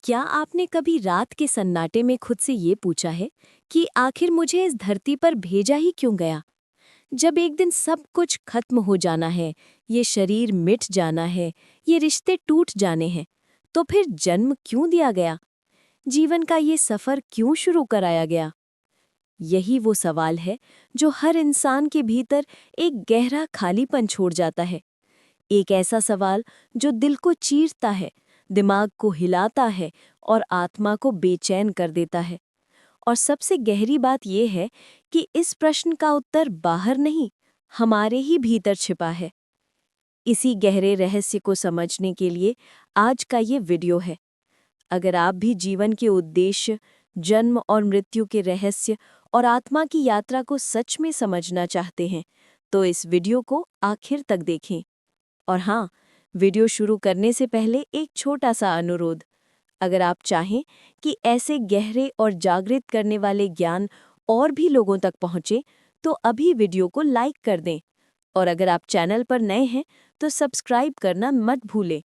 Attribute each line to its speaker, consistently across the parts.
Speaker 1: क्या आपने कभी रात के सन्नाटे में खुद से ये पूछा है कि आखिर मुझे इस धरती पर भेजा ही क्यों गया? जब एक दिन सब कुछ खत्म हो जाना है, ये शरीर मिट जाना है, ये रिश्ते टूट जाने हैं, तो फिर जन्म क्यों दिया गया? जीवन का ये सफर क्यों शुरू कराया गया? यही वो सवाल है जो हर इंसान के भीतर एक गहरा खालीपन छोड़ जाता है। एक ऐसा सवाल जो दिल को चीरता है, दिमाग को हिलाता है और आत्मा को बेचैन कर देता है। और सबसे गहरी बात यह है कि इस प्रश्न का उत्तर बाहर नहीं, हमारे ही भीतर छिपा है। इसी गहरे रहस्य को समझने के लिए आज का ये वीडियो है। अगर आप भी जीवन के उद्देश्य, जन्म और मृत्यु के रहस्य और आत्मा की यात्रा को सच में समझना चाहते हैं, तो इस वीडियो को आखिर तक देखें। और हाँ, वीडियो शुरू करने से पहले एक छोटा सा अनुरोध। अगर आप चाहें कि ऐसे गहरे और जागृत करने वाले ज्ञान और भी लोगों तक पहुंचे, तो अभी वीडियो को लाइक कर दें। और अगर आप चैनल पर नए हैं तो सब्सक्राइब करना मत भूलें,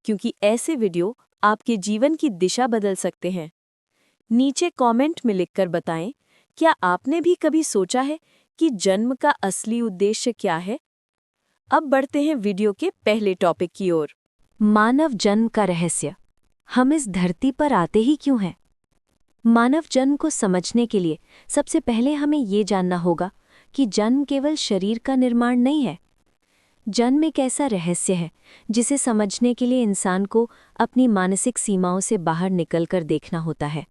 Speaker 1: क्योंकि ऐसे वीडियो आपके जीवन की दिशा बदल सकते हैं। नीचे कमेंट में लिखकर बताएं, क्या आपने भी कभी सोचा है कि जन्म का असली उद्देश्य क्या है? अब बढ़ते हैं वीडियो के पहले टॉपिक की ओर। मानव जन्म का रहस्य। हम इस धरती पर आते ही क्यों हैं? मानव जन्म को समझने के लिए सबसे पहले हमें ये जानना होगा कि जन्म केवल शरीर का निर्माण नहीं है। जन्म एक ऐसा रहस्य है जिसे समझने के लिए इंसान को अपनी मानसिक सीमाओं से बाहर निकलकर देखना होता है।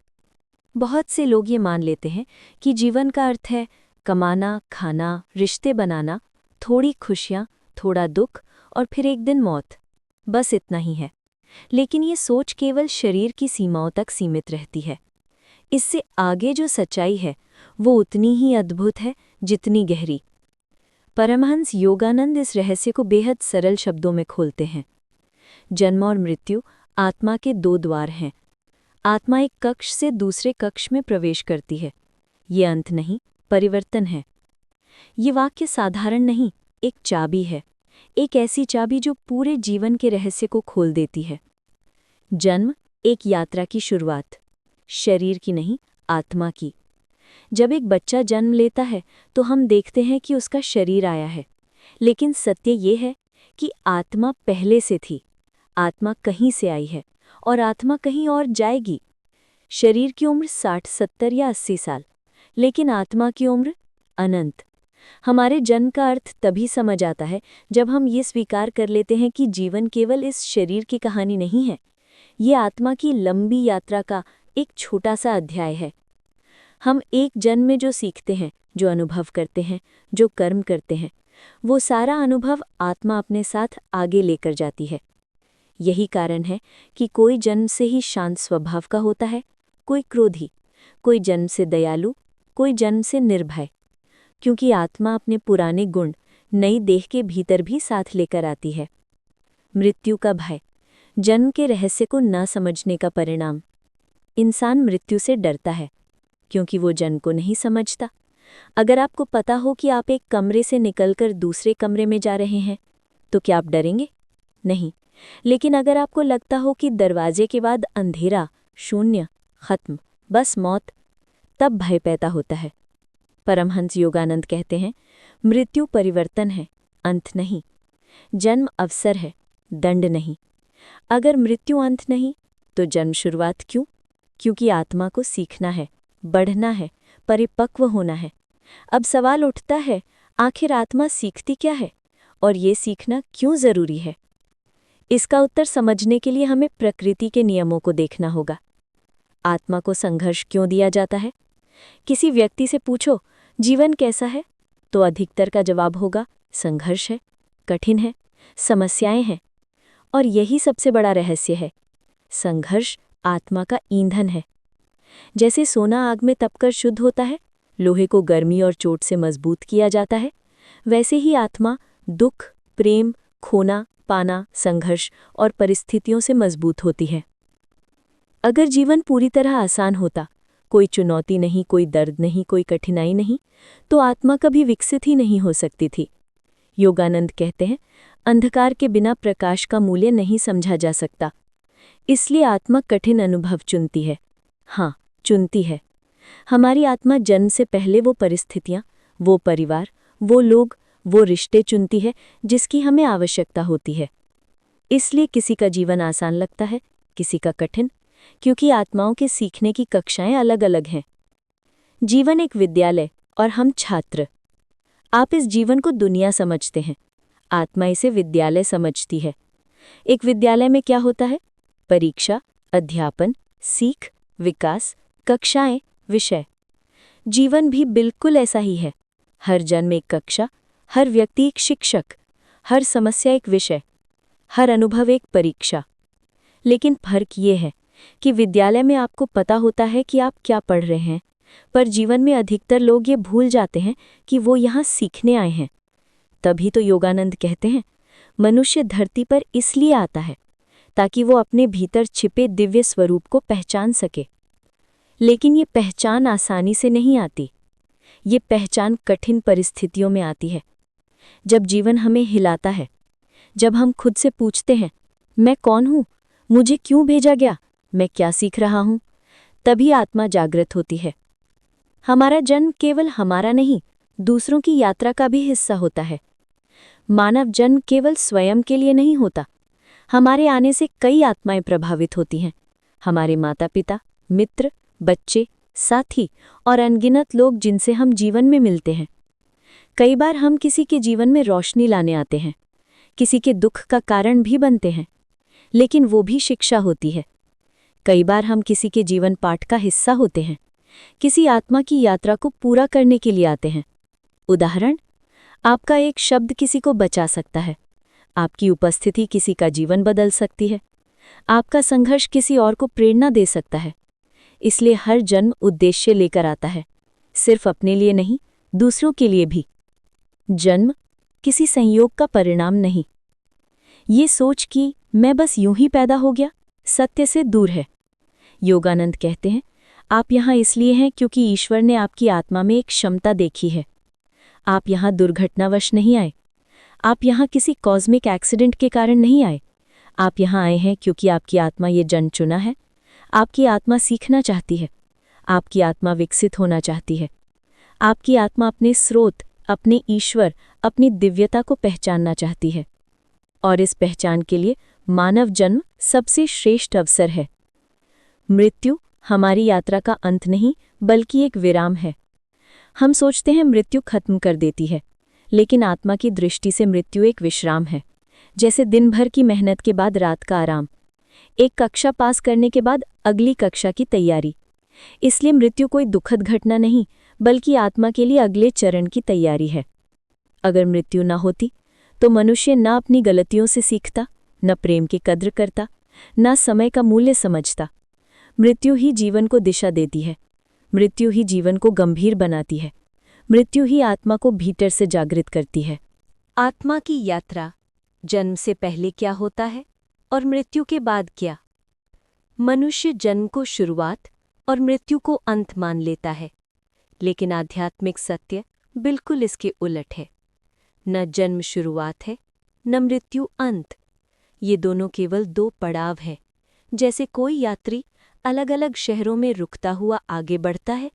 Speaker 1: बहुत से लोग ये मान लेते हैं कि जीवन का अर्थ है कमाना, खाना, रिश्ते बनाना, थोड़ी खुशियाँ, थोड़ा दुख और फिर एक दिन मौत। बस इतना ही है। लेकिन ये सोच केवल शरीर की सीमाओं तक सीमित रहती है। इससे आगे जो सच्चाई है वो उतनी ही अद्भुत है जितनी गहरी। परमहंस योगानंद इस रहस्य को बेहद सरल शब्दों में खोलते हैं। जन्म और मृत्यु आत्मा के दो द्वार हैं। आत्मा एक कक्ष से दूसरे कक्ष में प्रवेश करती है। ये अंत नहीं, परिवर्तन है। ये वाक्य साधारण नहीं, एक चाबी है। एक ऐसी चाबी जो पूरे जीवन के रहस्य को खोल देती है। जन्म एक यात्रा की शुरुआत, शरीर की नहीं, आत्मा की। जब एक बच्चा जन्म लेता है तो हम देखते हैं कि उसका शरीर आया है, लेकिन सत्य ये है कि आत्मा पहले से थी। आत्मा कहीं से आई है और आत्मा कहीं और जाएगी। शरीर की उम्र 60, 70 या 80 साल, लेकिन आत्मा की उम्र अनंत। हमारे जन्म का अर्थ तभी समझ आता है जब हम ये स्वीकार कर लेते हैं कि जीवन केवल इस शरीर की कहानी नहीं है। ये आत्मा की लंबी यात्रा का एक छोटा सा अध्याय है। हम एक जन्म में जो सीखते हैं, जो अनुभव करते हैं, जो कर्म करते हैं, वो सारा अनुभव आत्मा अपने साथ आगे लेकर जाती है। यही कारण है कि कोई जन्म से ही शांत स्वभाव का होता है, कोई क्रोधी, कोई जन्म से दयालु, कोई जन्म से निर्भय। क्योंकि आत्मा अपने पुराने गुण नई देह के भीतर भी साथ लेकर आती है। मृत्यु का भय, जन्म के रहस्य को न समझने का परिणाम। इंसान मृत्यु से डरता है क्योंकि वो जन्म को नहीं समझता। अगर आपको पता हो कि आप एक कमरे से निकलकर दूसरे कमरे में जा रहे हैं, तो क्या आप डरेंगे? नहीं। लेकिन अगर आपको लगता हो कि दरवाजे के बाद अंधेरा, शून्य, खत्म, बस मौत, तब भय पैदा होता है। परमहंस योगानंद कहते हैं, मृत्यु परिवर्तन है, अंत नहीं। जन्म अवसर है, दंड नहीं। अगर मृत्यु अंत नहीं तो जन्म शुरुआत क्यों? क्योंकि आत्मा को सीखना है, बढ़ना है, परिपक्व होना है। अब सवाल उठता है, आखिर आत्मा सीखती क्या है और ये सीखना क्यों जरूरी है? इसका उत्तर समझने के लिए हमें प्रकृति के नियमों को देखना होगा। आत्मा को संघर्ष क्यों दिया जाता है? किसी व्यक्ति से पूछो, जीवन कैसा है? तो अधिकतर का जवाब होगा, संघर्ष है, कठिन है, समस्याएं हैं। और यही सबसे बड़ा रहस्य है। संघर्ष आत्मा का ईंधन है। जैसे सोना आग में तपकर शुद्ध होता है, लोहे को गर्मी और चोट से मजबूत किया जाता है, वैसे ही आत्मा दुख, प्रेम, खोना, पाना, संघर्ष और परिस्थितियों से मजबूत होती है। अगर जीवन पूरी तरह आसान होता, कोई चुनौती नहीं, कोई दर्द नहीं, कोई कठिनाई नहीं, तो आत्मा कभी विकसित ही नहीं हो सकती थी। योगानंद कहते हैं, अंधकार के बिना प्रकाश का मूल्य नहीं समझा जा सकता। इसलिए आत्मा कठिन अनुभव चुनती है। हाँ, चुनती है। हमारी आत्मा जन्म से पहले वो परिस्थितियाँ, वो परिवार, वो लोग, वो रिश्ते चुनती है जिसकी हमें आवश्यकता होती है। इसलिए किसी का जीवन आसान लगता है, किसी का कठिन, क्योंकि आत्माओं के सीखने की कक्षाएं अलग अलग हैं। जीवन एक विद्यालय और हम छात्र। आप इस जीवन को दुनिया समझते हैं, आत्मा इसे विद्यालय समझती है। एक विद्यालय में क्या होता है? परीक्षा, अध्यापन, सीख, विकास, कक्षाएं, विषय। जीवन भी बिल्कुल ऐसा ही है। हर जन्म एक कक्षा, हर व्यक्ति एक शिक्षक, हर समस्या एक विषय, हर अनुभव एक परीक्षा। लेकिन फर्क ये है कि विद्यालय में आपको पता होता है कि आप क्या पढ़ रहे हैं, पर जीवन में अधिकतर लोग ये भूल जाते हैं कि वो यहाँ सीखने आए हैं। तभी तो योगानंद कहते हैं, मनुष्य धरती पर इसलिए आता है ताकि वो अपने भीतर छिपे दिव्य स्वरूप को पहचान सके। लेकिन ये पहचान आसानी से नहीं आती। ये पहचान कठिन परिस्थितियों में आती है। जब जीवन हमें हिलाता है, जब हम खुद से पूछते हैं, मैं कौन हूँ, मुझे क्यों भेजा गया, मैं क्या सीख रहा हूँ, तभी आत्मा जागृत होती है। हमारा जन्म केवल हमारा नहीं, दूसरों की यात्रा का भी हिस्सा होता है। मानव जन्म केवल स्वयं के लिए नहीं होता। हमारे आने से कई आत्माएं प्रभावित होती हैं। हमारे माता पिता, मित्र, बच्चे, साथी और अनगिनत लोग जिनसे हम जीवन में मिलते हैं। कई बार हम किसी के जीवन में रोशनी लाने आते हैं, किसी के दुख का कारण भी बनते हैं, लेकिन वो भी शिक्षा होती है। कई बार हम किसी के जीवन पाठ का हिस्सा होते हैं, किसी आत्मा की यात्रा को पूरा करने के लिए आते हैं। उदाहरण, आपका एक शब्द किसी को बचा सकता है, आपकी उपस्थिति किसी का जीवन बदल सकती है, आपका संघर्ष किसी और को प्रेरणा दे सकता है। इसलिए हर जन्म उद्देश्य लेकर आता है, सिर्फ अपने लिए नहीं, दूसरों के लिए भी। जन्म किसी संयोग का परिणाम नहीं। ये सोच कि मैं बस यूं ही पैदा हो गया, सत्य से दूर है। योगानंद कहते हैं, आप यहाँ इसलिए हैं क्योंकि ईश्वर ने आपकी आत्मा में एक क्षमता देखी है। आप यहाँ दुर्घटनावश नहीं आए, आप यहाँ किसी कॉस्मिक एक्सीडेंट के कारण नहीं आए। आप यहाँ आए हैं क्योंकि आपकी आत्मा ये जन्म चुना है। आपकी आत्मा सीखना चाहती है, आपकी आत्मा विकसित होना चाहती है। आपकी आत्मा अपने स्रोत, अपने ईश्वर, अपनी दिव्यता को पहचानना चाहती है। और इस पहचान के लिए मानव जन्म सबसे श्रेष्ठ अवसर है। मृत्यु हमारी यात्रा का अंत नहीं, बल्कि एक विराम है। हम सोचते हैं मृत्यु खत्म कर देती है, लेकिन आत्मा की दृष्टि से मृत्यु एक विश्राम है, जैसे दिन भर की मेहनत के बाद रात का आराम, एक कक्षा पास करने के बाद अगली कक्षा की तैयारी। इसलिए मृत्यु कोई दुखद घटना नहीं, बल्कि आत्मा के लिए अगले चरण की तैयारी है। अगर मृत्यु न होती तो मनुष्य न अपनी गलतियों से सीखता, न प्रेम की कद्र करता, न समय का मूल्य समझता। मृत्यु ही जीवन को दिशा देती है, मृत्यु ही जीवन को गंभीर बनाती है, मृत्यु ही आत्मा को भीतर से जागृत करती है। आत्मा की यात्रा, जन्म से पहले क्या होता है और मृत्यु के बाद क्या? मनुष्य जन्म को शुरुआत और मृत्यु को अंत मान लेता है, लेकिन आध्यात्मिक सत्य बिल्कुल इसके उलट है। न जन्म शुरुआत है, न मृत्यु अंत। ये दोनों केवल दो पड़ाव हैं। जैसे कोई यात्री अलग अलग शहरों में रुकता हुआ आगे बढ़ता है,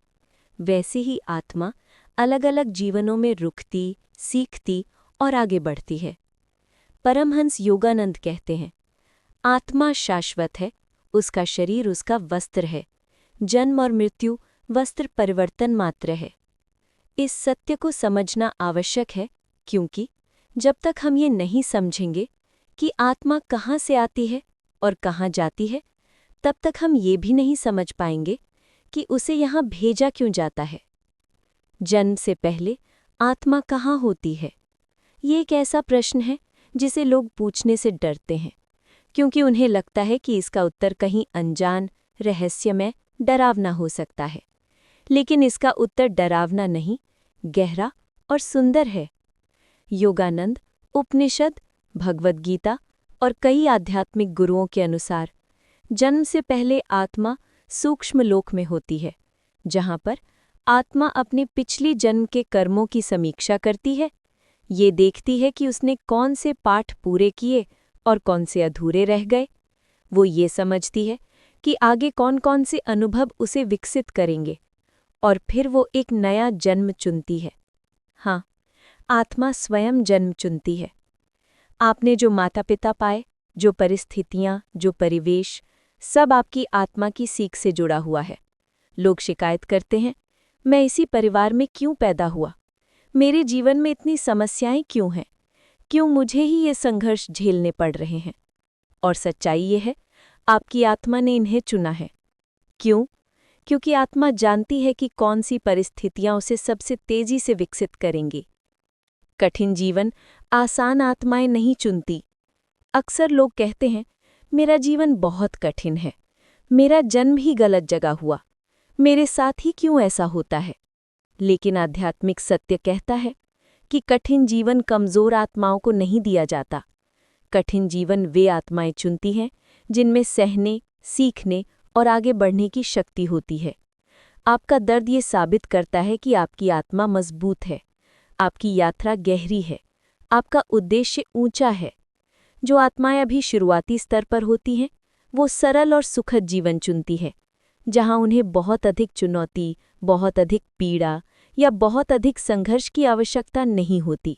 Speaker 1: वैसे ही आत्मा अलग अलग जीवनों में रुकती, सीखती और आगे बढ़ती है। परमहंस योगानंद कहते हैं, आत्मा शाश्वत है, उसका शरीर उसका वस्त्र है। जन्म और मृत्यु वस्त्र परिवर्तन मात्र है। इस सत्य को समझना आवश्यक है, क्योंकि जब तक हम ये नहीं समझेंगे कि आत्मा कहाँ से आती है और कहाँ जाती है, तब तक हम ये भी नहीं समझ पाएंगे कि उसे यहाँ भेजा क्यों जाता है। जन्म से पहले आत्मा कहाँ होती है? ये एक ऐसा प्रश्न है जिसे लोग पूछने से डरते हैं, क्योंकि उन्हें लगता है कि इसका उत्तर कहीं अनजान, रहस्यमय, डरावना हो सकता है। लेकिन इसका उत्तर डरावना नहीं, गहरा और सुंदर है। योगानंद, उपनिषद, भगवद गीता और कई आध्यात्मिक गुरुओं के अनुसार जन्म से पहले आत्मा सूक्ष्म लोक में होती है, जहाँ पर आत्मा अपने पिछली जन्म के कर्मों की समीक्षा करती है। ये देखती है कि उसने कौन से पाठ पूरे किए और कौन से अधूरे रह गए। वो ये समझती है कि आगे कौन कौन से अनुभव उसे विकसित करेंगे, और फिर वो एक नया जन्म चुनती है। हाँ, आत्मा स्वयं जन्म चुनती है। आपने जो माता पिता पाए, जो परिस्थितियाँ, जो परिवेश, सब आपकी आत्मा की सीख से जुड़ा हुआ है। लोग शिकायत करते हैं, मैं इसी परिवार में क्यों पैदा हुआ? मेरे जीवन में इतनी समस्याएं क्यों हैं? क्यों मुझे ही ये संघर्ष झेलने पड़ रहे हैं? और सच्चाई ये है, आपकी आत्मा ने इन्हें चुना है। क्यों? क्योंकि आत्मा जानती है कि कौन सी परिस्थितियां उसे सबसे तेजी से विकसित करेंगी। कठिन जीवन आसान आत्माएं नहीं चुनती। अक्सर लोग कहते हैं, मेरा जीवन बहुत कठिन है, मेरा जन्म ही गलत जगह हुआ, मेरे साथ ही क्यों ऐसा होता है? लेकिन आध्यात्मिक सत्य कहता है कि कठिन जीवन कमजोर आत्माओं को नहीं दिया जाता। कठिन जीवन वे आत्माएं चुनती हैं जिनमें सहने, सीखने और आगे बढ़ने की शक्ति होती है। आपका दर्द ये साबित करता है कि आपकी आत्मा मजबूत है, आपकी यात्रा गहरी है, आपका उद्देश्य ऊंचा है। जो आत्माएं अभी शुरुआती स्तर पर होती हैं, वो सरल और सुखद जीवन चुनती है, जहां उन्हें बहुत अधिक चुनौती, बहुत अधिक पीड़ा या बहुत अधिक संघर्ष की आवश्यकता नहीं होती।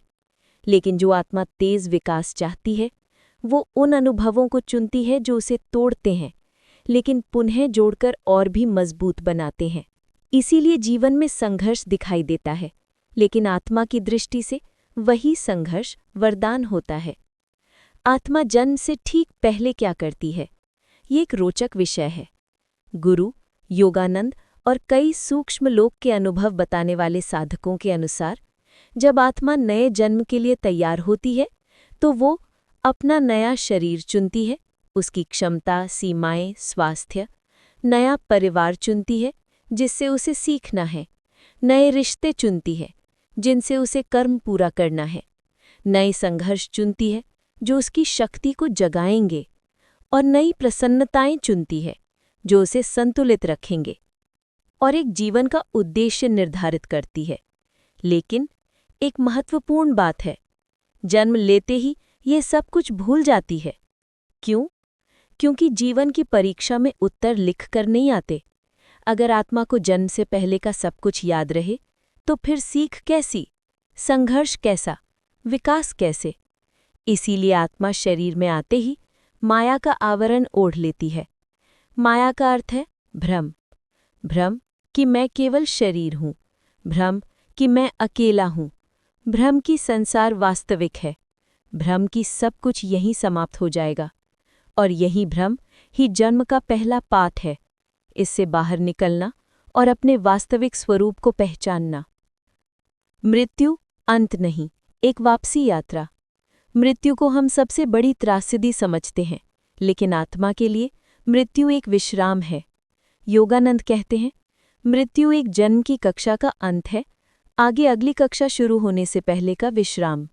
Speaker 1: लेकिन जो आत्मा तेज विकास चाहती है, वो उन अनुभवों को चुनती है जो उसे तोड़ते हैं, लेकिन पुनः जोड़कर और भी मजबूत बनाते हैं। इसीलिए जीवन में संघर्ष दिखाई देता है, लेकिन आत्मा की दृष्टि से वही संघर्ष वरदान होता है। आत्मा जन्म से ठीक पहले क्या करती है? ये एक रोचक विषय है। गुरु, योगानंद और कई सूक्ष्म लोक के अनुभव बताने वाले साधकों के अनुसार, जब आत्मा नए जन्म के लिए तैयार होती है, तो वो अपना नया शरीर चुनती है, उसकी क्षमता, सीमाएं, स्वास्थ्य, नया परिवार चुनती है जिससे उसे सीखना है, नए रिश्ते चुनती है जिनसे उसे कर्म पूरा करना है, नए संघर्ष चुनती है जो उसकी शक्ति को जगाएंगे, और नई प्रसन्नताएं चुनती है जो उसे संतुलित रखेंगे, और एक जीवन का उद्देश्य निर्धारित करती है। लेकिन एक महत्वपूर्ण बात है, जन्म लेते ही ये सब कुछ भूल जाती है। क्यों? क्योंकि जीवन की परीक्षा में उत्तर लिख कर नहीं आते। अगर आत्मा को जन्म से पहले का सब कुछ याद रहे, तो फिर सीख कैसी, संघर्ष कैसा, विकास कैसे? इसीलिए आत्मा शरीर में आते ही माया का आवरण ओढ़ लेती है। माया का अर्थ है भ्रम। भ्रम कि मैं केवल शरीर हूँ, भ्रम कि मैं अकेला हूँ, भ्रम कि संसार वास्तविक है, भ्रम कि सब कुछ यहीं समाप्त हो जाएगा। और यही भ्रम ही जन्म का पहला पाठ है, इससे बाहर निकलना और अपने वास्तविक स्वरूप को पहचानना। मृत्यु अंत नहीं, एक वापसी यात्रा। मृत्यु को हम सबसे बड़ी त्रासदी समझते हैं, लेकिन आत्मा के लिए मृत्यु एक विश्राम है। योगानंद कहते हैं, मृत्यु एक जन्म की कक्षा का अंत है, आगे अगली कक्षा शुरू होने से पहले का विश्राम।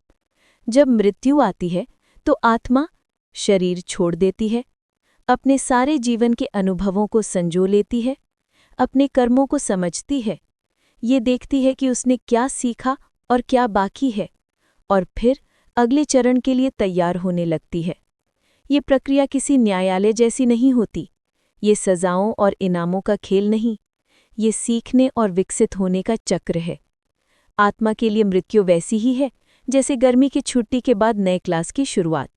Speaker 1: जब मृत्यु आती है तो आत्मा शरीर छोड़ देती है, अपने सारे जीवन के अनुभवों को संजो लेती है, अपने कर्मों को समझती है, ये देखती है कि उसने क्या सीखा और क्या बाकी है, और फिर अगले चरण के लिए तैयार होने लगती है। ये प्रक्रिया किसी न्यायालय जैसी नहीं होती, ये सजाओं और इनामों का खेल नहीं, ये सीखने और विकसित होने का चक्र है। आत्मा के लिए मृत्यु वैसी ही है जैसे गर्मी की छुट्टी के बाद नए क्लास की शुरुआत,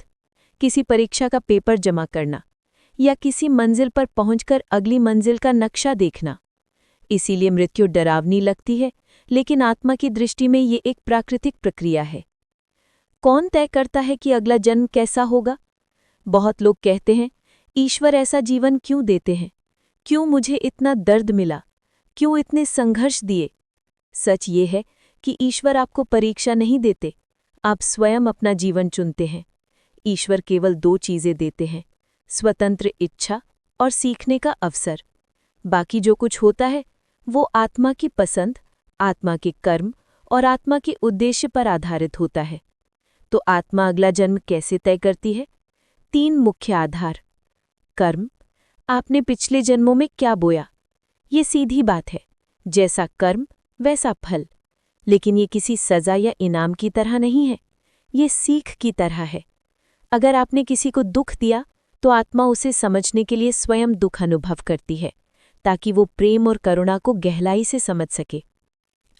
Speaker 1: किसी परीक्षा का पेपर जमा करना या किसी मंजिल पर पहुंचकर अगली मंजिल का नक्शा देखना। इसीलिए मृत्यु डरावनी लगती है, लेकिन आत्मा की दृष्टि में ये एक प्राकृतिक प्रक्रिया है। कौन तय करता है कि अगला जन्म कैसा होगा? बहुत लोग कहते हैं, ईश्वर ऐसा जीवन क्यों देते हैं? क्यों मुझे इतना दर्द मिला? क्यों इतने संघर्ष दिए? सच ये है कि ईश्वर आपको परीक्षा नहीं देते, आप स्वयं अपना जीवन चुनते हैं। ईश्वर केवल 2 चीज़ें देते हैं, स्वतंत्र इच्छा और सीखने का अवसर। बाकी जो कुछ होता है वो आत्मा की पसंद, आत्मा के कर्म और आत्मा के उद्देश्य पर आधारित होता है। तो आत्मा अगला जन्म कैसे तय करती है? 3 मुख्य आधार। कर्म, आपने पिछले जन्मों में क्या बोया? ये सीधी बात है, जैसा कर्म वैसा फल। लेकिन ये किसी सजा या इनाम की तरह नहीं है, ये सीख की तरह है। अगर आपने किसी को दुख दिया
Speaker 2: तो आत्मा उसे समझने के लिए स्वयं दुख अनुभव करती है, ताकि वो प्रेम और करुणा को गहराई से समझ सके।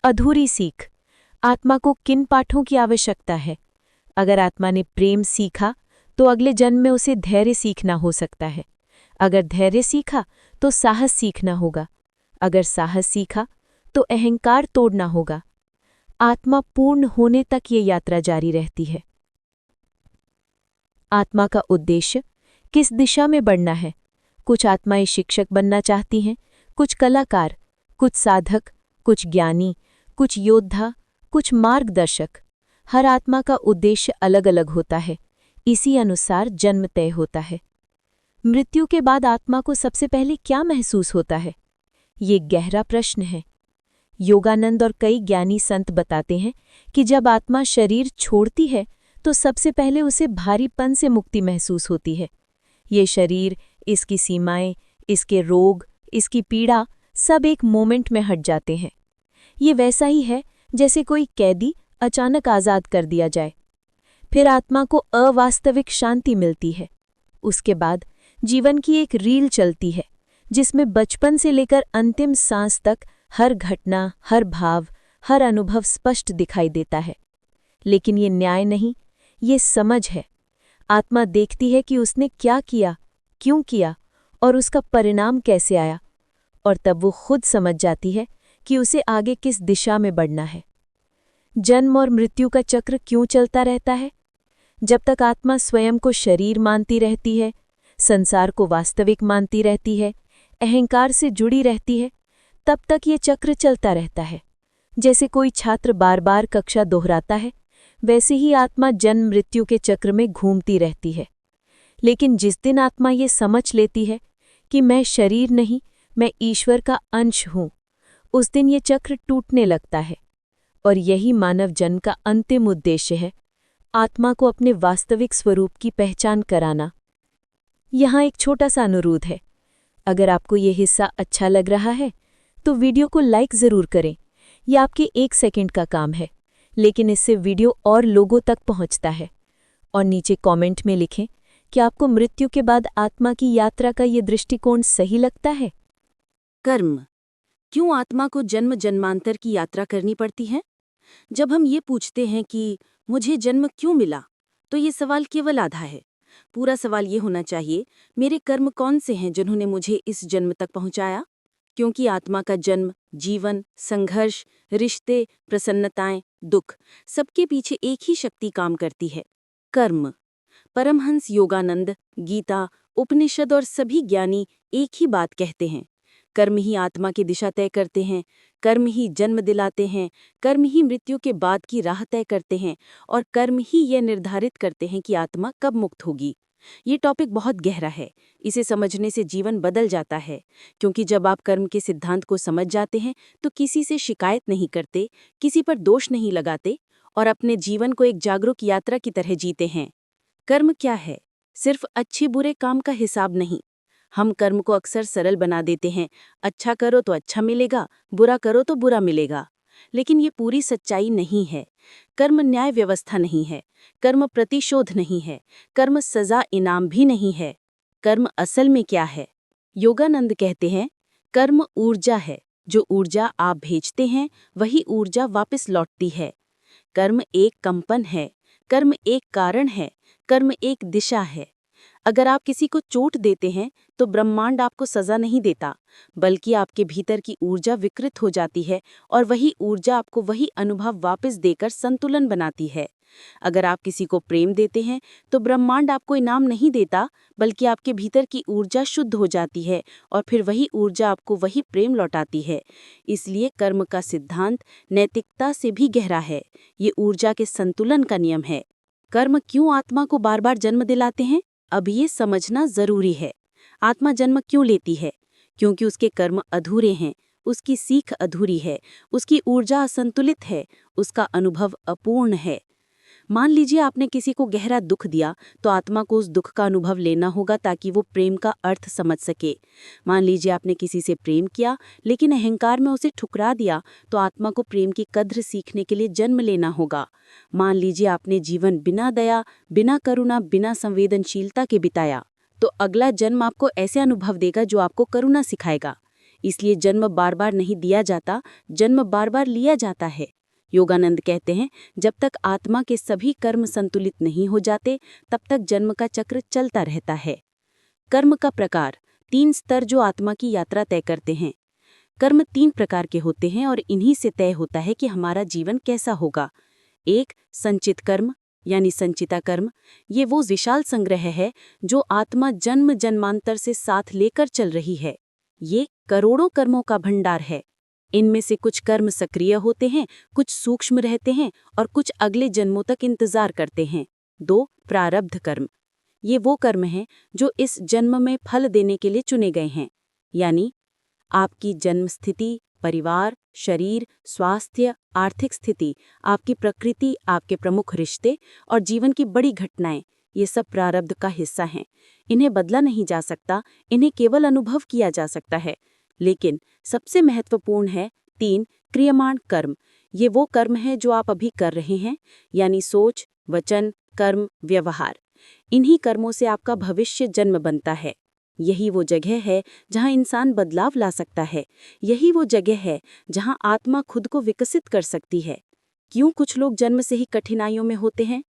Speaker 2: अधूरी सीख। आत्मा को किन पाठों की आवश्यकता है? अगर आत्मा ने प्रेम सीखा तो अगले जन्म में उसे धैर्य सीखना हो सकता है। अगर धैर्य सीखा तो साहस सीखना होगा। अगर साहस सीखा तो अहंकार तोड़ना होगा। आत्मा पूर्ण होने तक ये यात्रा जारी रहती है। आत्मा का उद्देश्य किस दिशा में बढ़ना है? कुछ आत्माएं शिक्षक बनना चाहती हैं, कुछ कलाकार, कुछ साधक, कुछ ज्ञानी, कुछ योद्धा, कुछ मार्गदर्शक। हर आत्मा का उद्देश्य अलग अलग होता है, इसी अनुसार जन्म तय होता है। मृत्यु के बाद आत्मा को सबसे पहले क्या महसूस होता है? ये गहरा प्रश्न है। योगानंद और कई ज्ञानी संत बताते हैं कि जब आत्मा शरीर छोड़ती है तो सबसे पहले उसे भारीपन से मुक्ति महसूस होती है। ये शरीर, इसकी सीमाएं, इसके रोग, इसकी पीड़ा सब एक मोमेंट में हट जाते हैं। ये वैसा ही है जैसे कोई कैदी अचानक आज़ाद कर दिया जाए। फिर आत्मा को अवास्तविक शांति मिलती है। उसके बाद जीवन की एक रील चलती है जिसमें बचपन से लेकर अंतिम सांस तक हर घटना, हर भाव, हर अनुभव स्पष्ट दिखाई देता है। लेकिन ये न्याय नहीं, ये समझ है। आत्मा देखती है कि उसने क्या किया, क्यों किया और उसका परिणाम कैसे आया, और तब वो खुद समझ जाती है कि उसे आगे किस दिशा में बढ़ना है। जन्म और मृत्यु का चक्र क्यों चलता रहता है? जब तक आत्मा स्वयं को शरीर मानती रहती है, संसार को वास्तविक मानती रहती है, अहंकार से जुड़ी रहती है, तब तक ये चक्र चलता रहता है। जैसे कोई छात्र बार बार कक्षा दोहराता है, वैसे ही आत्मा जन्म मृत्यु के चक्र में घूमती रहती है। लेकिन जिस दिन आत्मा ये समझ लेती है कि मैं शरीर नहीं, मैं ईश्वर का अंश हूँ, उस दिन ये चक्र टूटने लगता है। और यही मानव जन्म का अंतिम उद्देश्य है, आत्मा को अपने वास्तविक स्वरूप की पहचान कराना। यहाँ एक छोटा सा अनुरोध है। अगर आपको ये हिस्सा अच्छा लग रहा है तो वीडियो को लाइक ज़रूर करें। यह आपके 1 सेकंड का काम है, लेकिन इससे वीडियो और लोगों तक पहुंचता है। और नीचे कमेंट में लिखें कि आपको मृत्यु के बाद आत्मा की यात्रा का ये दृष्टिकोण सही लगता है।
Speaker 1: कर्म। क्यों आत्मा को जन्म जन्मांतर की यात्रा करनी पड़ती है? जब हम ये पूछते हैं कि मुझे जन्म क्यों मिला, तो ये सवाल केवल आधा है। पूरा सवाल ये होना चाहिए, मेरे कर्म कौन से हैं जिन्होंने मुझे इस जन्म तक पहुंचाया? क्योंकि आत्मा का जन्म, जीवन, संघर्ष, रिश्ते, प्रसन्नताएं, दुख, सबके पीछे एक ही शक्ति काम करती है, कर्म। परमहंस योगानंद, गीता, उपनिषद और सभी ज्ञानी एक ही बात कहते हैं। कर्म ही आत्मा की दिशा तय करते हैं, कर्म ही जन्म दिलाते हैं, कर्म ही मृत्यु के बाद की राह तय करते हैं, और कर्म ही यह निर्धारित करते हैं कि आत्मा कब मुक्त होगी। ये टॉपिक बहुत गहरा है। इसे समझने से जीवन बदल जाता है, क्योंकि जब आप कर्म के सिद्धांत को समझ जाते हैं तो किसी से शिकायत नहीं करते, किसी पर दोष नहीं लगाते और अपने जीवन को एक जागरूक यात्रा की तरह जीते हैं। कर्म क्या है? सिर्फ अच्छे बुरे काम का हिसाब नहीं। हम कर्म को अक्सर सरल बना देते हैं, अच्छा करो तो अच्छा मिलेगा, बुरा करो तो बुरा मिलेगा। लेकिन ये पूरी सच्चाई नहीं है। कर्म न्याय व्यवस्था नहीं है, कर्म प्रतिशोध नहीं है, कर्म सजा इनाम भी नहीं है। कर्म असल में क्या है? योगानंद कहते हैं, कर्म ऊर्जा है। जो ऊर्जा आप भेजते हैं वही ऊर्जा वापस लौटती है। कर्म एक कंपन है, कर्म एक कारण है, कर्म एक दिशा है। अगर आप किसी को चोट देते हैं तो ब्रह्मांड आपको सजा नहीं देता, बल्कि आपके भीतर की ऊर्जा विकृत हो जाती है और वही ऊर्जा आपको वही अनुभव वापस देकर संतुलन बनाती है। अगर आप किसी को प्रेम देते हैं तो ब्रह्मांड आपको इनाम नहीं देता, बल्कि आपके भीतर की ऊर्जा शुद्ध हो जाती है और फिर वही ऊर्जा आपको वही प्रेम लौटाती है। इसलिए कर्म का सिद्धांत नैतिकता से भी गहरा है। ये ऊर्जा के संतुलन का नियम है। कर्म क्यों आत्मा को बार बार जन्म दिलाते हैं? अब ये समझना जरूरी है। आत्मा जन्म क्यों लेती है? क्योंकि उसके कर्म अधूरे हैं, उसकी सीख अधूरी है, उसकी ऊर्जा असंतुलित है, उसका अनुभव अपूर्ण है। मान लीजिए आपने किसी को गहरा दुख दिया, तो आत्मा को उस दुख का अनुभव लेना होगा ताकि वो प्रेम का अर्थ समझ सके। मान लीजिए आपने किसी से प्रेम किया, लेकिन अहंकार में उसे ठुकरा दिया, तो आत्मा को प्रेम की कद्र सीखने के लिए जन्म लेना होगा। मान लीजिए आपने जीवन बिना दया, बिना करुणा, बिना संवेदनशीलता के बिताया,
Speaker 3: तो अगला जन्म आपको ऐसे अनुभव देगा जो आपको करुणा सिखाएगा। इसलिए जन्म बार बार नहीं दिया जाता, जन्म बार बार लिया जाता है। योगानंद कहते हैं, जब तक आत्मा के सभी कर्म संतुलित नहीं हो जाते, तब तक जन्म का चक्र चलता रहता है। कर्म का प्रकार, 3 स्तर जो आत्मा की यात्रा तय करते हैं। कर्म 3 प्रकार के होते हैं और इन्हीं से तय होता है कि हमारा जीवन कैसा होगा। 1. संचित कर्म यानी संचिता कर्म। ये वो विशाल संग्रह है जो आत्मा जन्म जन्मांतर से साथ लेकर चल रही है। ये करोड़ों कर्मों का भंडार है। इनमें से कुछ कर्म सक्रिय होते हैं, कुछ सूक्ष्म रहते हैं और कुछ अगले जन्मों तक इंतजार करते हैं। 2. प्रारब्ध कर्म। ये वो कर्म हैं जो इस जन्म में फल देने के लिए चुने गए हैं, यानी आपकी जन्म स्थिति, परिवार, शरीर, स्वास्थ्य, आर्थिक स्थिति, आपकी प्रकृति, आपके प्रमुख रिश्ते और जीवन की बड़ी घटनाएं, ये सब प्रारब्ध का हिस्सा हैं। इन्हें बदला नहीं जा सकता, इन्हें केवल अनुभव किया जा सकता है। लेकिन सबसे महत्वपूर्ण है 3. क्रियमाण कर्म। ये वो कर्म है जो आप अभी कर रहे हैं, यानी सोच, वचन, कर्म, व्यवहार। इन्हीं कर्मों से आपका भविष्य जन्म बनता है। यही वो जगह है जहाँ इंसान बदलाव ला सकता है। यही वो जगह है जहाँ आत्मा खुद को विकसित कर सकती है। क्यों कुछ लोग जन्म से ही कठिनाइयों में होते हैं?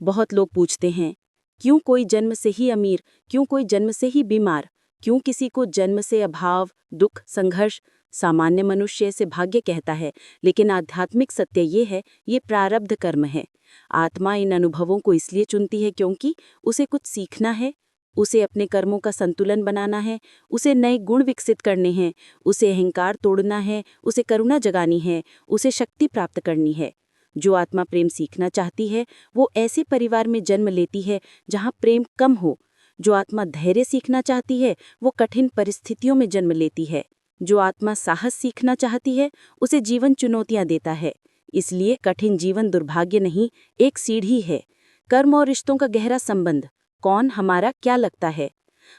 Speaker 3: बहुत लोग पूछते हैं, क्यों कोई जन्म से ही अमीर, क्यों कोई जन्म से ही बीमार, क्यों किसी को जन्म से अभाव, दुख, संघर्ष? सामान्य मनुष्य से भाग्य कहता है, लेकिन आध्यात्मिक सत्य ये है, ये प्रारब्ध कर्म है। आत्मा इन अनुभवों को इसलिए चुनती है क्योंकि उसे कुछ सीखना है, उसे अपने कर्मों का संतुलन बनाना है, उसे नए गुण विकसित करने हैं, उसे अहंकार तोड़ना है, उसे करुणा जगानी है, उसे शक्ति प्राप्त करनी है। जो आत्मा प्रेम सीखना चाहती है वो ऐसे परिवार में जन्म लेती है जहाँ प्रेम कम हो। जो आत्मा धैर्य सीखना चाहती है वो कठिन परिस्थितियों में जन्म लेती है। जो आत्मा साहस सीखना चाहती है उसे जीवन चुनौतियाँ देता है। इसलिए कठिन जीवन दुर्भाग्य नहीं, एक सीढ़ी है। कर्म और रिश्तों का गहरा संबंध, कौन हमारा क्या लगता है।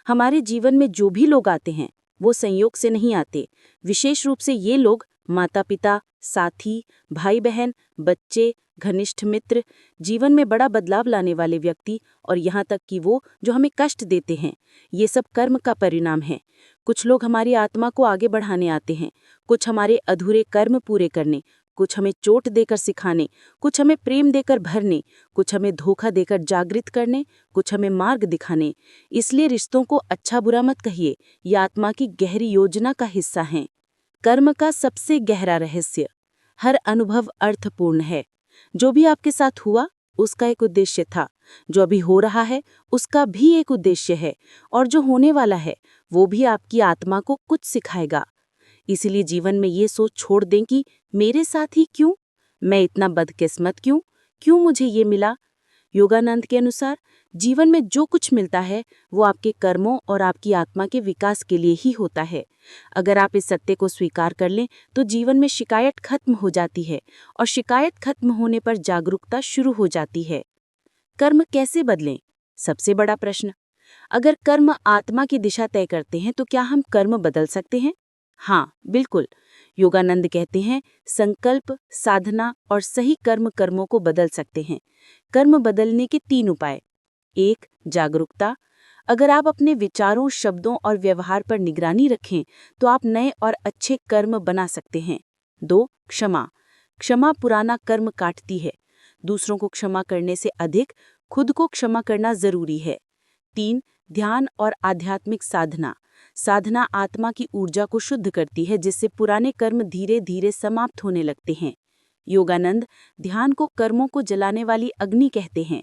Speaker 3: हमारे जीवन में जो भी लोग आते हैं वो संयोग से नहीं आते। विशेष रूप से ये लोग माता पिता, साथी, भाई बहन, बच्चे, घनिष्ठ मित्र, जीवन में बड़ा बदलाव लाने वाले व्यक्ति और यहाँ तक कि वो जो हमें कष्ट देते हैं, ये सब कर्म का परिणाम है। कुछ लोग हमारी आत्मा को आगे बढ़ाने आते हैं, कुछ हमारे अधूरे कर्म पूरे करने, कुछ हमें चोट देकर सिखाने, कुछ हमें प्रेम देकर भरने, कुछ हमें धोखा देकर जागृत करने, कुछ हमें मार्ग दिखाने। इसलिए रिश्तों को अच्छा बुरा मत कहिए, ये आत्मा की गहरी योजना का हिस्सा हैं। कर्म का सबसे गहरा रहस्य, हर अनुभव अर्थपूर्ण है। जो भी आपके साथ हुआ उसका एक उद्देश्य था, जो अभी हो रहा है उसका भी एक उद्देश्य है, और जो होने वाला है वो भी आपकी आत्मा को कुछ सिखाएगा। इसलिए जीवन में ये सोच छोड़ दें कि मेरे साथ ही क्यों, मैं इतना बदकिस्मत क्यों मुझे ये मिला। योगानंद के अनुसार जीवन में जो कुछ मिलता है वो आपके कर्मों और आपकी आत्मा के विकास के लिए ही होता है। अगर आप इस सत्य को स्वीकार कर लें तो जीवन में शिकायत खत्म हो जाती है, और शिकायत खत्म होने पर जागरूकता शुरू हो जाती है। कर्म कैसे बदलें? सबसे बड़ा प्रश्न। अगर कर्म आत्मा की दिशा तय करते हैं तो क्या हम कर्म बदल सकते हैं? हाँ, बिल्कुल। योगानंद कहते हैं, संकल्प, साधना और सही कर्मों को बदल सकते हैं। कर्म बदलने के 3 उपाय। 1. जागरूकता। अगर आप अपने विचारों, शब्दों और व्यवहार पर निगरानी रखें तो आप नए और अच्छे कर्म बना सकते हैं। 2. क्षमा। क्षमा पुराना कर्म काटती है। दूसरों को क्षमा करने से अधिक खुद को क्षमा करना जरूरी है। 3. ध्यान और आध्यात्मिक साधना। साधना आत्मा की ऊर्जा को शुद्ध करती है, जिससे पुराने कर्म धीरे धीरे समाप्त होने लगते हैं। योगानंद ध्यान को कर्मों को जलाने वाली अग्नि कहते हैं।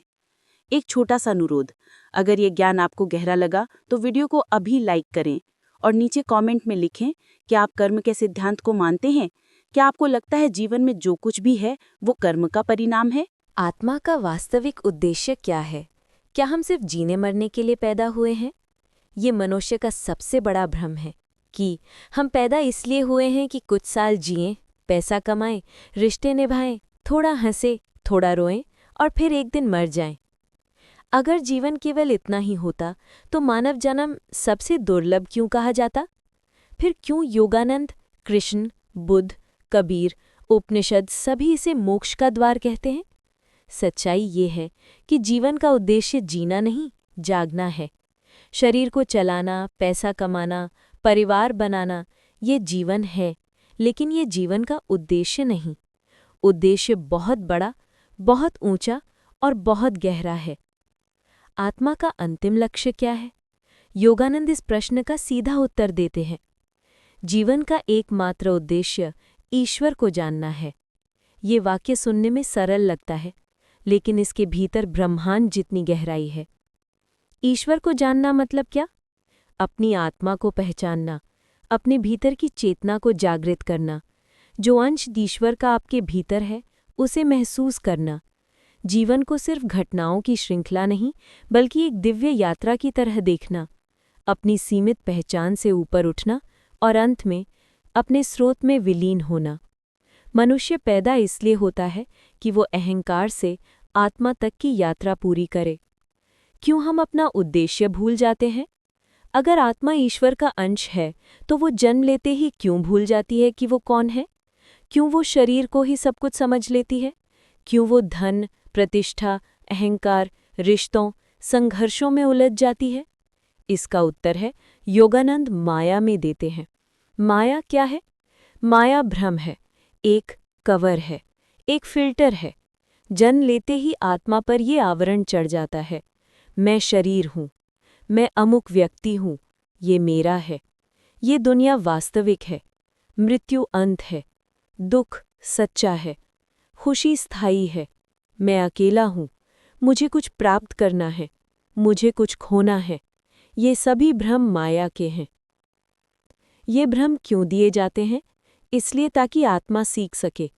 Speaker 3: एक छोटा सा अनुरोध, अगर ये ज्ञान आपको गहरा लगा तो वीडियो को अभी लाइक करें और नीचे कमेंट में लिखें, क्या आप कर्म के सिद्धांत को मानते हैं? क्या आपको लगता है जीवन में जो कुछ भी है वो कर्म का परिणाम है?
Speaker 1: आत्मा का वास्तविक उद्देश्य क्या है? क्या हम सिर्फ जीने मरने के लिए पैदा हुए हैं? ये मनुष्य का सबसे बड़ा भ्रम है कि हम पैदा इसलिए हुए हैं कि कुछ साल जिएं, पैसा कमाएं, रिश्ते निभाएं, थोड़ा हंसें, थोड़ा रोएं और फिर एक दिन मर जाएं। अगर जीवन केवल इतना ही होता तो मानव जन्म सबसे दुर्लभ क्यों कहा जाता? फिर क्यों योगानंद, कृष्ण, बुद्ध, कबीर, उपनिषद सभी इसे मोक्ष का द्वार कहते हैं? सच्चाई ये है कि जीवन का उद्देश्य जीना नहीं, जागना है। शरीर को चलाना, पैसा कमाना, परिवार बनाना, ये जीवन है, लेकिन ये जीवन का उद्देश्य नहीं। उद्देश्य बहुत बड़ा, बहुत ऊंचा और बहुत गहरा है। आत्मा का अंतिम लक्ष्य क्या है? योगानंद इस प्रश्न का सीधा उत्तर देते हैं। जीवन का एकमात्र उद्देश्य ईश्वर को जानना है। ये वाक्य सुनने में सरल लगता है, लेकिन इसके भीतर ब्रह्मांड जितनी गहराई है। ईश्वर को जानना मतलब क्या? अपनी आत्मा को पहचानना, अपने भीतर की चेतना को जागृत करना, जो अंश ईश्वर का आपके भीतर है उसे महसूस करना। जीवन को सिर्फ घटनाओं की श्रृंखला नहीं, बल्कि एक दिव्य यात्रा की तरह देखना, अपनी सीमित पहचान से ऊपर उठना और अंत में अपने स्रोत में विलीन होना। मनुष्य पैदा इसलिए होता है कि वो अहंकार से आत्मा तक की यात्रा पूरी करे। क्यों हम अपना उद्देश्य भूल जाते हैं? अगर आत्मा ईश्वर का अंश है, तो वो जन्म लेते ही क्यों भूल जाती है कि वो कौन है? क्यों वो शरीर को ही सब कुछ समझ लेती है? क्यों वो धन, प्रतिष्ठा, अहंकार, रिश्तों, संघर्षों में उलझ जाती है? इसका उत्तर है योगानंद माया में देते हैं। माया क्या है? माया भ्रम है, एक कवर है, एक फिल्टर है। जन्म लेते ही आत्मा पर ये आवरण चढ़ जाता है, मैं शरीर हूँ, मैं अमुक व्यक्ति हूँ, ये मेरा है, ये दुनिया वास्तविक है, मृत्यु अंत है, दुख सच्चा है, खुशी स्थायी है, मैं अकेला हूँ, मुझे कुछ प्राप्त करना है, मुझे कुछ खोना है। ये सभी भ्रम माया के हैं। ये भ्रम क्यों दिए जाते हैं? इसलिए ताकि आत्मा सीख सके।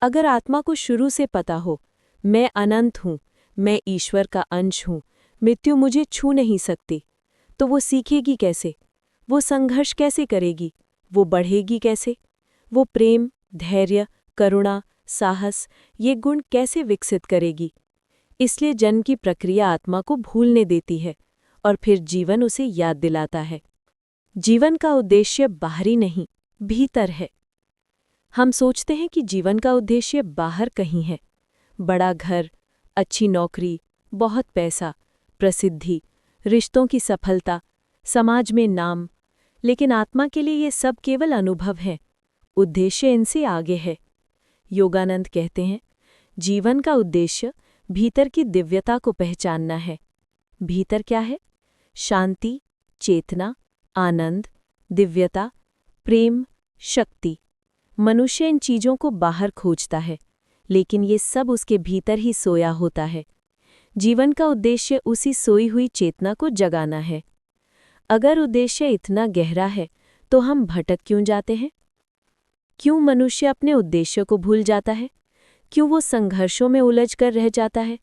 Speaker 1: अगर आत्मा को शुरू से पता हो, मैं अनंत हूँ, मैं ईश्वर का अंश हूँ, मृत्यु मुझे छू नहीं सकती, तो वो सीखेगी कैसे? वो संघर्ष कैसे करेगी? वो बढ़ेगी कैसे? वो प्रेम, धैर्य, करुणा, साहस, ये गुण कैसे विकसित करेगी? इसलिए जन्म की प्रक्रिया आत्मा को भूलने देती है और फिर जीवन उसे याद दिलाता है। जीवन का उद्देश्य बाहरी नहीं, भीतर है। हम सोचते हैं कि जीवन का उद्देश्य बाहर कहीं है, बड़ा घर, अच्छी नौकरी, बहुत पैसा, प्रसिद्धि, रिश्तों की सफलता, समाज में नाम। लेकिन आत्मा के लिए ये सब केवल अनुभव है, उद्देश्य इनसे आगे है। योगानंद कहते हैं, जीवन का उद्देश्य भीतर की दिव्यता को पहचानना है। भीतर क्या है? शांति, चेतना, आनंद, दिव्यता, प्रेम, शक्ति। मनुष्य इन चीजों को बाहर खोजता है, लेकिन ये सब उसके भीतर ही सोया होता है। जीवन का उद्देश्य उसी सोई हुई चेतना को जगाना है। अगर उद्देश्य इतना गहरा है, तो हम भटक क्यों जाते हैं? क्यों मनुष्य अपने उद्देश्य को भूल जाता है? क्यों वो संघर्षों में उलझ कर रह जाता है?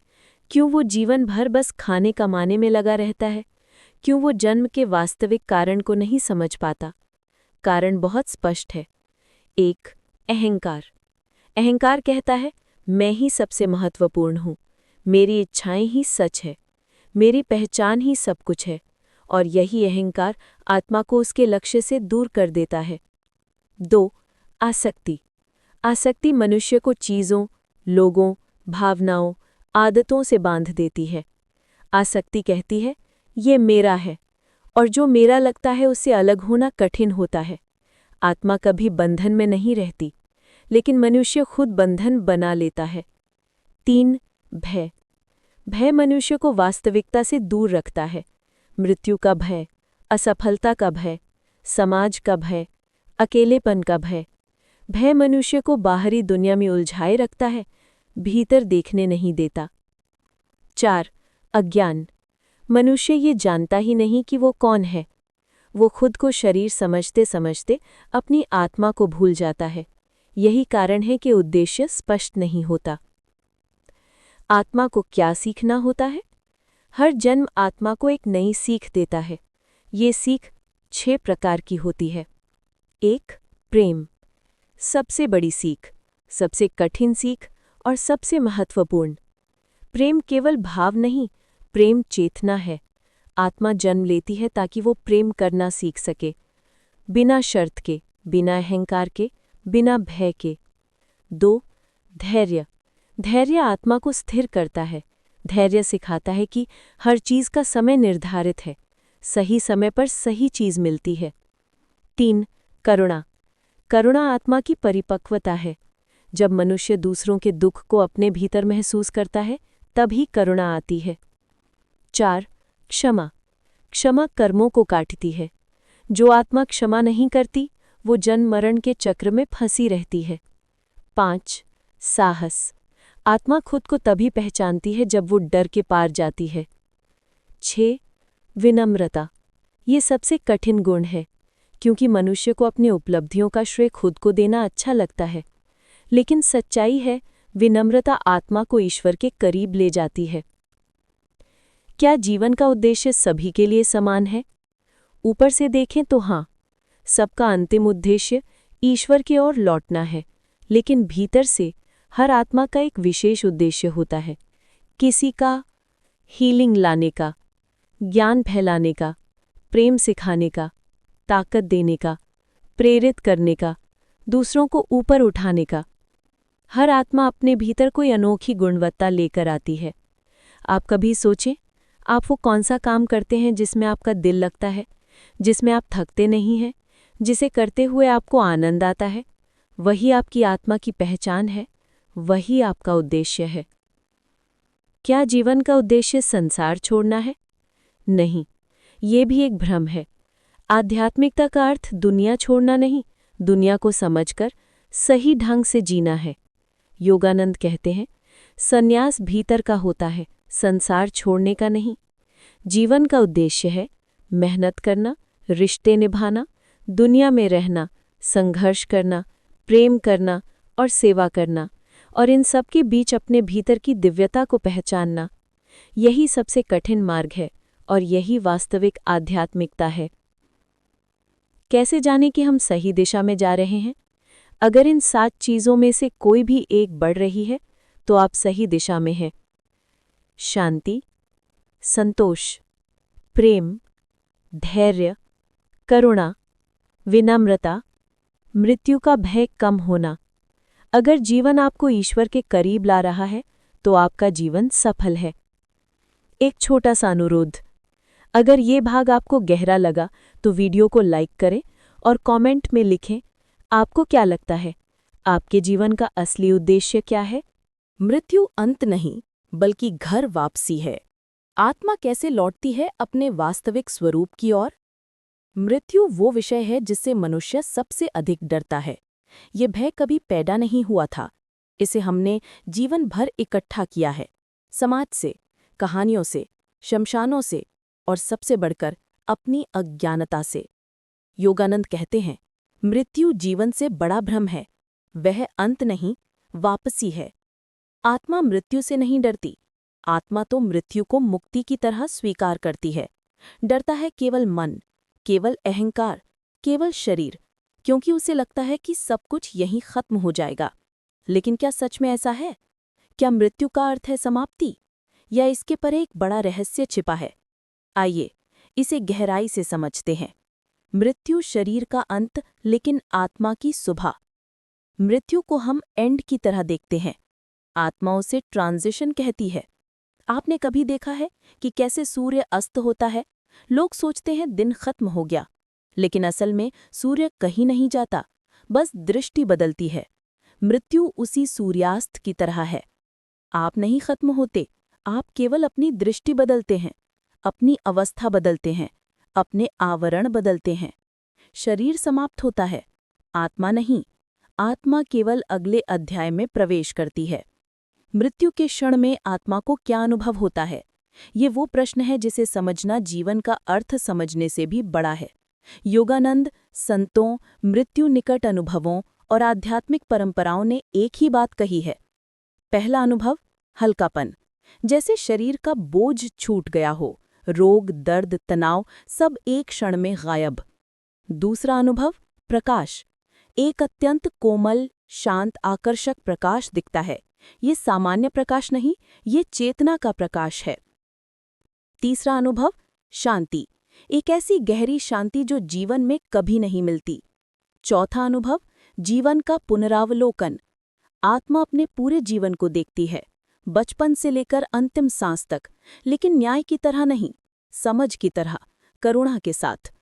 Speaker 1: क्यों वो जीवन भर बस खाने कमाने में लगा रहता है? क्यों वो जन्म के वास्तविक कारण को नहीं समझ पाता? कारण बहुत स्पष्ट है। एक, अहंकार। अहंकार कहता है, मैं ही सबसे महत्वपूर्ण हूँ, मेरी इच्छाएं ही सच है, मेरी पहचान ही सब कुछ है, और यही अहंकार आत्मा को उसके लक्ष्य से दूर कर देता है। 2, आसक्ति। आसक्ति मनुष्य को चीज़ों, लोगों, भावनाओं, आदतों से बांध देती है। आसक्ति कहती है, ये मेरा है, और जो मेरा लगता है उससे अलग होना कठिन होता है। आत्मा कभी बंधन में नहीं रहती, लेकिन मनुष्य खुद बंधन बना लेता है। 3, भय। भय मनुष्य को वास्तविकता से दूर रखता है। मृत्यु का भय, असफलता का भय, समाज का भय, अकेलेपन का भय। भय मनुष्य को बाहरी दुनिया में उलझाए रखता है, भीतर देखने नहीं देता। 4, अज्ञान। मनुष्य ये जानता ही नहीं कि वो कौन है। वो खुद को शरीर समझते समझते अपनी आत्मा को भूल जाता है। यही कारण है कि उद्देश्य स्पष्ट नहीं होता। आत्मा को क्या सीखना होता है? हर जन्म आत्मा को एक नई सीख देता है। ये सीख 6 प्रकार की होती है। 1, प्रेम। सबसे बड़ी सीख, सबसे कठिन सीख और सबसे महत्वपूर्ण। प्रेम केवल भाव नहीं, प्रेम चेतना है। आत्मा जन्म लेती है ताकि वो प्रेम करना सीख सके, बिना शर्त के, बिना अहंकार के, बिना भय के। 2, धैर्य। धैर्य आत्मा को स्थिर करता है। धैर्य सिखाता है कि हर चीज़ का समय निर्धारित है।
Speaker 2: सही समय पर सही चीज मिलती है। 3. करुणा। करुणा आत्मा की परिपक्वता है। जब मनुष्य दूसरों के दुख को अपने भीतर महसूस करता है, तभी करुणा आती है। 4. क्षमा। क्षमा कर्मों को काटती है। जो आत्मा क्षमा नहीं करती, वो जन्म मरण के चक्र में फंसी रहती है। 5. साहस। आत्मा खुद को तभी पहचानती है जब वो डर के पार जाती है। 6. विनम्रता। ये सबसे कठिन गुण है, क्योंकि मनुष्य को अपनी उपलब्धियों का श्रेय खुद को देना अच्छा लगता है। लेकिन सच्चाई है, विनम्रता आत्मा को ईश्वर के करीब ले जाती है। क्या जीवन का उद्देश्य सभी के लिए समान है? ऊपर से देखें तो हाँ, सबका अंतिम उद्देश्य ईश्वर की ओर लौटना है, लेकिन भीतर से हर आत्मा का एक विशेष उद्देश्य होता है। किसी का हीलिंग लाने का, ज्ञान फैलाने का, प्रेम सिखाने का, ताकत देने का, प्रेरित करने का, दूसरों को ऊपर उठाने का। हर आत्मा अपने भीतर कोई अनोखी गुणवत्ता लेकर आती है। आप कभी सोचें, आप वो कौन सा काम करते हैं जिसमें आपका दिल लगता है, जिसमें आप थकते नहीं हैं, जिसे करते हुए आपको आनंद आता है? वही आपकी आत्मा की पहचान है, वही आपका उद्देश्य है। क्या जीवन का उद्देश्य संसार छोड़ना है? नहीं, ये भी एक भ्रम है। आध्यात्मिकता का अर्थ दुनिया छोड़ना नहीं, दुनिया को समझकर सही ढंग से जीना है। योगानंद कहते हैं, संन्यास भीतर का होता है, संसार छोड़ने का नहीं। जीवन का उद्देश्य है मेहनत करना, रिश्ते निभाना, दुनिया में रहना, संघर्ष करना, प्रेम करना और सेवा करना, और इन सब के बीच अपने भीतर की दिव्यता को पहचानना। यही सबसे कठिन मार्ग है और यही वास्तविक आध्यात्मिकता है। कैसे जाने कि हम सही दिशा में जा रहे हैं? अगर इन 7 चीजों में से कोई भी एक बढ़ रही है, तो आप सही दिशा में हैं। शांति, संतोष, प्रेम, धैर्य, करुणा, विनम्रता, मृत्यु का भय कम होना। अगर जीवन आपको ईश्वर के करीब ला रहा है, तो आपका जीवन सफल है। एक छोटा सा अनुरोध, अगर ये भाग आपको गहरा लगा तो वीडियो को लाइक करें और कमेंट में लिखें, आपको क्या लगता है, आपके जीवन का असली उद्देश्य क्या है?
Speaker 1: मृत्यु अंत नहीं, बल्कि घर वापसी है। आत्मा कैसे लौटती है अपने वास्तविक स्वरूप की ओर? मृत्यु वो विषय है जिससे मनुष्य सबसे अधिक डरता है। ये भय कभी पैदा नहीं हुआ था, इसे हमने जीवन भर इकट्ठा किया है, समाज से, कहानियों से, शमशानों से और सबसे बढ़कर अपनी अज्ञानता से। योगानंद कहते हैं, मृत्यु जीवन से बड़ा भ्रम है, वह अंत नहीं, वापसी है। आत्मा मृत्यु से नहीं डरती, आत्मा तो मृत्यु को मुक्ति की तरह स्वीकार करती है। डरता है केवल मन, केवल अहंकार, केवल शरीर, क्योंकि उसे लगता है कि सब कुछ यहीं खत्म हो जाएगा। लेकिन क्या सच में ऐसा है? क्या मृत्यु का अर्थ है समाप्ति, या इसके पर एक बड़ा रहस्य छिपा है? आइए इसे गहराई से समझते हैं। मृत्यु शरीर का अंत, लेकिन आत्मा की सुबह। मृत्यु को हम एंड की तरह देखते हैं, आत्मा उसे ट्रांजिशन कहती है। आपने कभी देखा है कि कैसे सूर्य अस्त होता है? लोग सोचते हैं दिन खत्म हो गया, लेकिन असल में सूर्य कहीं नहीं जाता, बस दृष्टि बदलती है। मृत्यु उसी सूर्यास्त की तरह है। आप नहीं खत्म होते, आप केवल अपनी दृष्टि बदलते हैं, अपनी अवस्था बदलते हैं, अपने आवरण बदलते हैं। शरीर समाप्त होता है, आत्मा नहीं। आत्मा केवल अगले अध्याय में प्रवेश करती है। मृत्यु के क्षण में आत्मा को क्या अनुभव होता है? ये वो प्रश्न है जिसे समझना जीवन का अर्थ समझने से भी बड़ा है। योगानंद, संतों, मृत्यु निकट अनुभवों और आध्यात्मिक परंपराओं ने एक ही बात कही है। पहला अनुभव, हल्कापन, जैसे शरीर का बोझ छूट गया हो, रोग, दर्द, तनाव सब एक क्षण में गायब। दूसरा अनुभव, प्रकाश, एक अत्यंत कोमल, शांत, आकर्षक प्रकाश दिखता है। ये सामान्य प्रकाश नहीं, ये चेतना का प्रकाश है। तीसरा अनुभव, शांति, एक ऐसी गहरी शांति जो जीवन में कभी नहीं मिलती। चौथा अनुभव, जीवन का पुनरावलोकन, आत्मा अपने पूरे जीवन को देखती है, बचपन से लेकर अंतिम सांस तक, लेकिन न्याय की तरह नहीं, समझ की तरह,
Speaker 3: करुणा के साथ।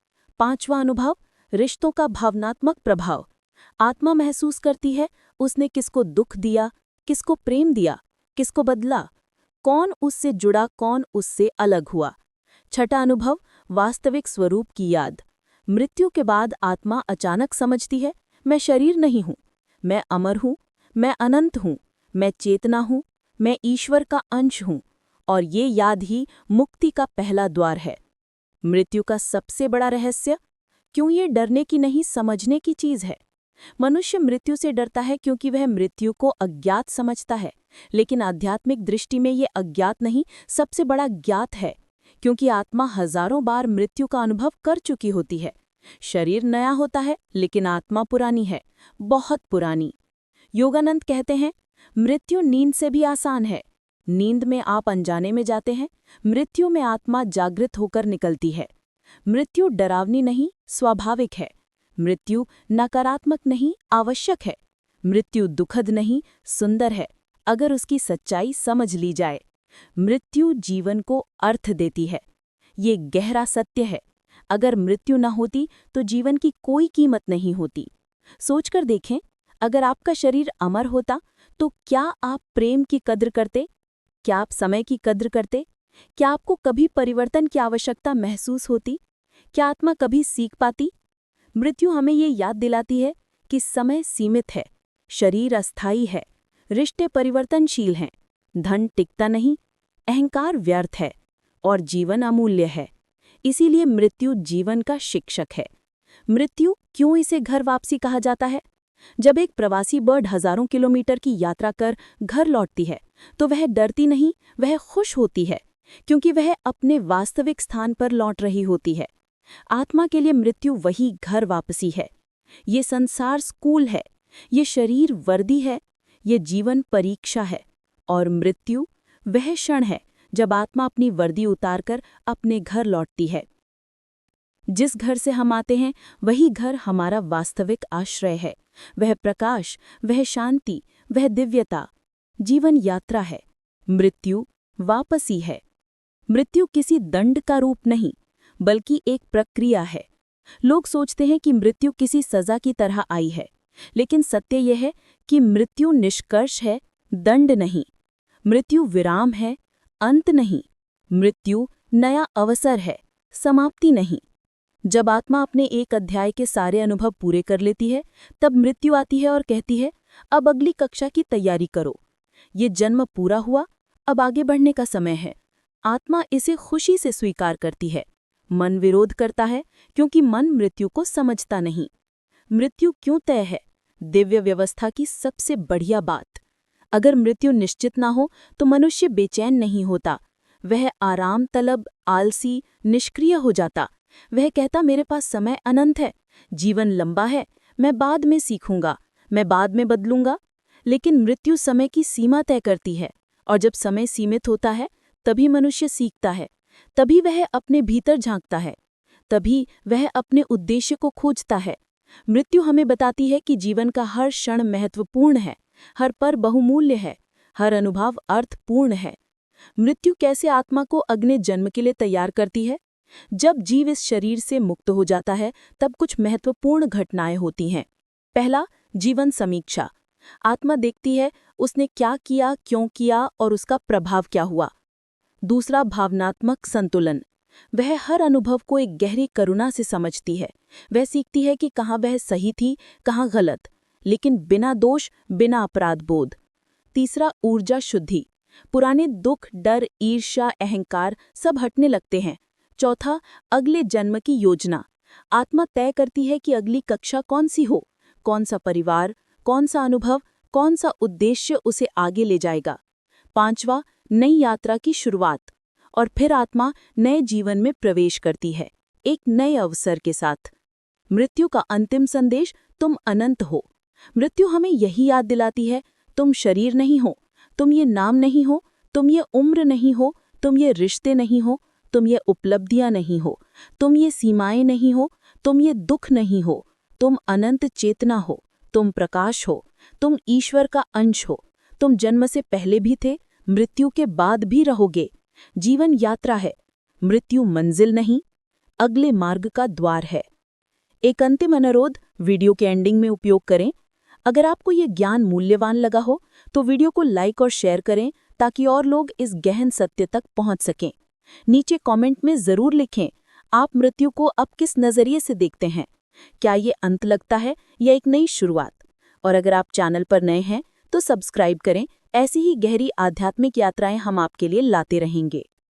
Speaker 3: 5वां अनुभव, रिश्तों का भावनात्मक प्रभाव। आत्मा महसूस करती है उसने किसको दुख दिया, किसको प्रेम दिया, किसको बदला, कौन उससे जुड़ा, कौन उससे अलग हुआ। 6ठा अनुभव, वास्तविक स्वरूप की याद। मृत्यु के बाद आत्मा अचानक समझती है, मैं शरीर नहीं हूँ, मैं अमर हूँ, मैं अनंत हूँ, मैं चेतना हूँ, मैं ईश्वर का अंश हूँ। और ये याद ही मुक्ति का पहला द्वार है। मृत्यु का सबसे बड़ा रहस्य, क्यों ये डरने की नहीं, समझने की चीज है। मनुष्य मृत्यु से डरता है क्योंकि वह मृत्यु को अज्ञात समझता है, लेकिन आध्यात्मिक दृष्टि में ये अज्ञात नहीं, सबसे बड़ा ज्ञात है, क्योंकि आत्मा हजारों बार मृत्यु का अनुभव कर चुकी होती है। शरीर नया होता है, लेकिन आत्मा पुरानी है, बहुत पुरानी। योगानंद कहते हैं, मृत्यु नींद से भी आसान है। नींद में आप अनजाने में जाते हैं, मृत्यु में आत्मा जागृत होकर निकलती है। मृत्यु डरावनी नहीं, स्वाभाविक है। मृत्यु नकारात्मक नहीं, आवश्यक है। मृत्यु दुखद नहीं, सुंदर है, अगर उसकी सच्चाई समझ ली जाए। मृत्यु जीवन को अर्थ देती है। ये गहरा सत्य है। अगर मृत्यु न होती तो जीवन की कोई कीमत नहीं होती। सोचकर देखें, अगर आपका शरीर अमर होता तो क्या आप प्रेम की कद्र करते? क्या आप समय की कद्र करते? क्या आपको कभी परिवर्तन की आवश्यकता महसूस होती? क्या आत्मा कभी सीख पाती? मृत्यु हमें ये याद दिलाती है कि समय सीमित है, शरीर अस्थायी है, रिश्ते परिवर्तनशील हैं, धन टिकता नहीं, अहंकार व्यर्थ है और जीवन अमूल्य है। इसीलिए मृत्यु जीवन का शिक्षक है। मृत्यु क्यों इसे घर वापसी कहा जाता है? जब एक प्रवासी बर्ड हजारों किलोमीटर की यात्रा कर घर लौटती है तो वह डरती नहीं, वह खुश होती है, क्योंकि वह अपने वास्तविक स्थान पर लौट रही होती है। आत्मा के लिए मृत्यु वही घर वापसी है। ये संसार स्कूल है, ये शरीर वर्दी है, ये जीवन परीक्षा है। और मृत्यु वह क्षण है जब आत्मा अपनी वर्दी उतारकर अपने घर लौटती है। जिस घर से हम आते हैं वही घर हमारा वास्तविक आश्रय है। वह प्रकाश, वह शांति, वह दिव्यता। जीवन यात्रा है, मृत्यु वापसी है। मृत्यु किसी दंड का रूप नहीं, बल्कि एक प्रक्रिया है। लोग सोचते हैं कि मृत्यु किसी सजा की तरह आई है, लेकिन सत्य यह है कि मृत्यु निष्कर्ष है, दंड नहीं। मृत्यु विराम है, अंत नहीं। मृत्यु नया अवसर है, समाप्ति नहीं। जब आत्मा अपने एक अध्याय के सारे अनुभव पूरे कर लेती है, तब मृत्यु आती है और कहती है, अब अगली कक्षा की तैयारी करो। ये जन्म पूरा हुआ, अब आगे बढ़ने का समय है। आत्मा इसे खुशी से स्वीकार करती है। मन विरोध करता है, क्योंकि मन मृत्यु को समझता नहीं। मृत्यु क्यों तय है? दिव्य व्यवस्था की सबसे बढ़िया बात। अगर मृत्यु निश्चित ना हो तो मनुष्य बेचैन नहीं होता। वह आराम तलब, आलसी, निष्क्रिय हो जाता। वह कहता, मेरे पास समय अनंत है, जीवन लंबा है, मैं बाद में सीखूंगा, मैं बाद में बदलूंगा। लेकिन मृत्यु समय की सीमा तय करती है, और जब समय सीमित होता है तभी मनुष्य सीखता है, तभी वह अपने भीतर झांकता है, तभी वह अपने उद्देश्य को खोजता है। मृत्यु हमें बताती है कि जीवन का हर क्षण महत्वपूर्ण है, हर पल बहुमूल्य है, हर अनुभव अर्थपूर्ण है। मृत्यु कैसे आत्मा को अगले जन्म के लिए तैयार करती है? जब जीव इस शरीर से मुक्त हो जाता है तब कुछ महत्वपूर्ण घटनाएं होती हैं। पहला, जीवन समीक्षा। आत्मा देखती है उसने क्या किया, क्यों किया और उसका प्रभाव क्या हुआ। दूसरा, भावनात्मक संतुलन। वह हर अनुभव को एक गहरी करुणा से समझती है। वह सीखती है कि कहाँ वह सही थी, कहाँ गलत, लेकिन बिना दोष, बिना अपराध बोध। तीसरा, ऊर्जा शुद्धि। पुराने दुख, डर, ईर्ष्या, अहंकार सब हटने लगते हैं। चौथा, अगले जन्म की योजना। आत्मा तय करती है कि अगली कक्षा कौन सी हो, कौन सा परिवार, कौन सा अनुभव, कौन सा उद्देश्य उसे आगे ले जाएगा। पांचवा, नई यात्रा की शुरुआत। और फिर आत्मा नए जीवन में प्रवेश करती है, एक नए अवसर के साथ। मृत्यु का अंतिम संदेश, तुम अनंत हो। मृत्यु हमें यही याद दिलाती है, तुम शरीर नहीं हो, तुम ये नाम नहीं हो, तुम ये उम्र नहीं हो, तुम ये रिश्ते नहीं हो, तुम ये उपलब्धियां नहीं हो, तुम ये सीमाएं नहीं हो, तुम ये दुख नहीं हो, तुम अनंत चेतना हो, तुम प्रकाश हो, तुम ईश्वर का अंश हो। तुम जन्म से पहले भी थे, मृत्यु के बाद भी रहोगे। जीवन यात्रा है, मृत्यु मंजिल नहीं। अगले मार्ग का द्वार है। एक अंतिम अनुरोध वीडियो के एंडिंग में उपयोग करें। अगर आपको ये ज्ञान मूल्यवान लगा हो तो वीडियो को लाइक और शेयर करें ताकि और लोग इस गहन सत्य तक पहुंच सकें। नीचे कमेंट में जरूर लिखें, आप मृत्यु को अब किस नजरिए से देखते हैं? क्या ये अंत लगता है या एक नई शुरुआत? और अगर आप चैनल पर नए हैं तो सब्सक्राइब करें। ऐसी ही गहरी आध्यात्मिक यात्राएं हम आपके लिए लाते रहेंगे।